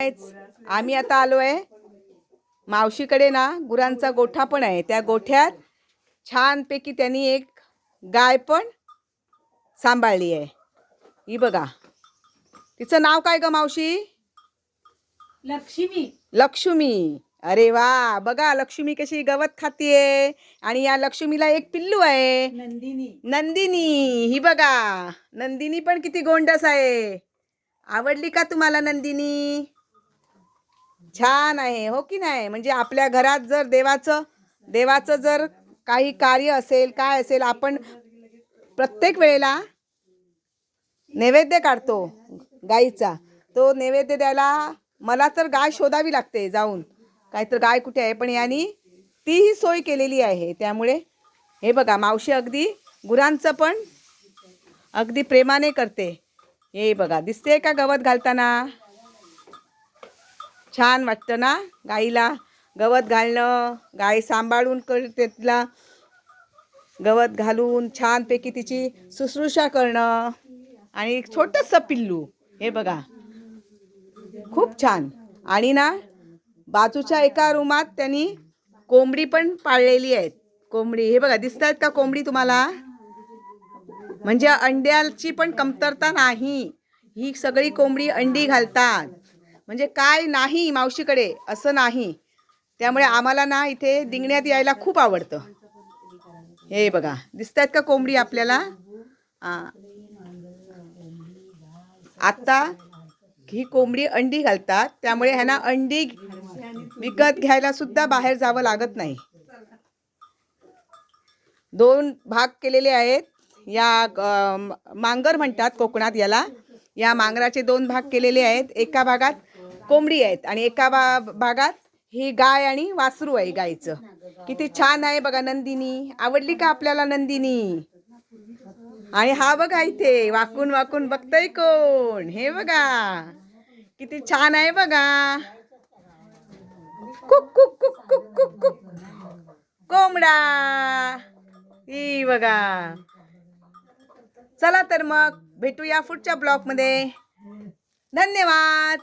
आम्ही आता आलोय मावशीकडे ना. गुरांचा गोठा पण आहे. त्या गोठ्यात छानपैकी त्यांनी एक गाय पण सांभाळली आहे. ही बघा, तिचं नाव काय ग मावशी? लक्ष्मी. लक्ष्मी. अरे वा, बघा लक्ष्मी कशी गवत खातीये. आणि या लक्ष्मीला एक पिल्लू आहे, नंदिनी. नंदिनी. ही बघा, नंदिनी पण किती गोंडस आहे. आवडली का तुम्हाला नंदिनी? छान आहे हो की नाही? म्हणजे आपल्या घरात जर देवाचं जर काही कार्य असेल, काय असेल, आपण प्रत्येक वेळेला नैवेद्य काढतो गाईचा. तो नैवेद्य द्यायला मला तर गाय शोधावी लागते जाऊन, काय तर गाय कुठे आहे. पण यांनी तीही सोय केलेली आहे. त्यामुळे हे बघा, मावशी अगदी गुरांचं पण अगदी प्रेमाने करते. हे बघा, दिसते का गवत घालताना? छान वाटतं ना गाईला गवत घालणं. गाय सांभाळून करते, तिला गवत घालून छानपैकी तिची शुश्रूषा करणं. आणि एक छोटंसं पिल्लू, हे बघा, खूप छान. आणि ना, बाजूच्या एका रूमात त्यांनी कोंबडी पण पाळलेली आहेत. कोंबडी, हे बघा, दिसतात का कोंबडी तुम्हाला? म्हणजे अंड्याची पण कमतरता नाही. ही सगळी कोंबडी अंडी घालतात. म्हणजे काय नाही मावशीकडे असं नाही. त्यामुळे आम्हाला ना इथे दिंगण्यात यायला खूप आवडतं. हे बघा, दिसतात का कोंबडी आपल्याला? आता ही कोंबडी अंडी घालतात. त्यामुळे ह्यांना अंडी विकत घ्यायला सुद्धा बाहेर जावं लागत नाही. 2 भाग केलेले आहेत. या मांगर म्हणतात कोकणात याला. या मांगराचे 2 भाग केलेले आहेत. एका भागात कोंबडी आहेत आणि एका भागात ही गाय आणि वासरू आहे गाईचं. किती छान आहे बघा नंदिनी. आवडली का आपल्याला नंदिनी? आणि हा बघा, इथे वाकून वाकून बघतय कोण? हे बघा, किती छान आहे बघा. Cook cook cook cook cook cook. कोंबडा. ही बघा. चला तर मग भेटूया पुढच्या ब्लॉगमध्ये. धन्यवाद.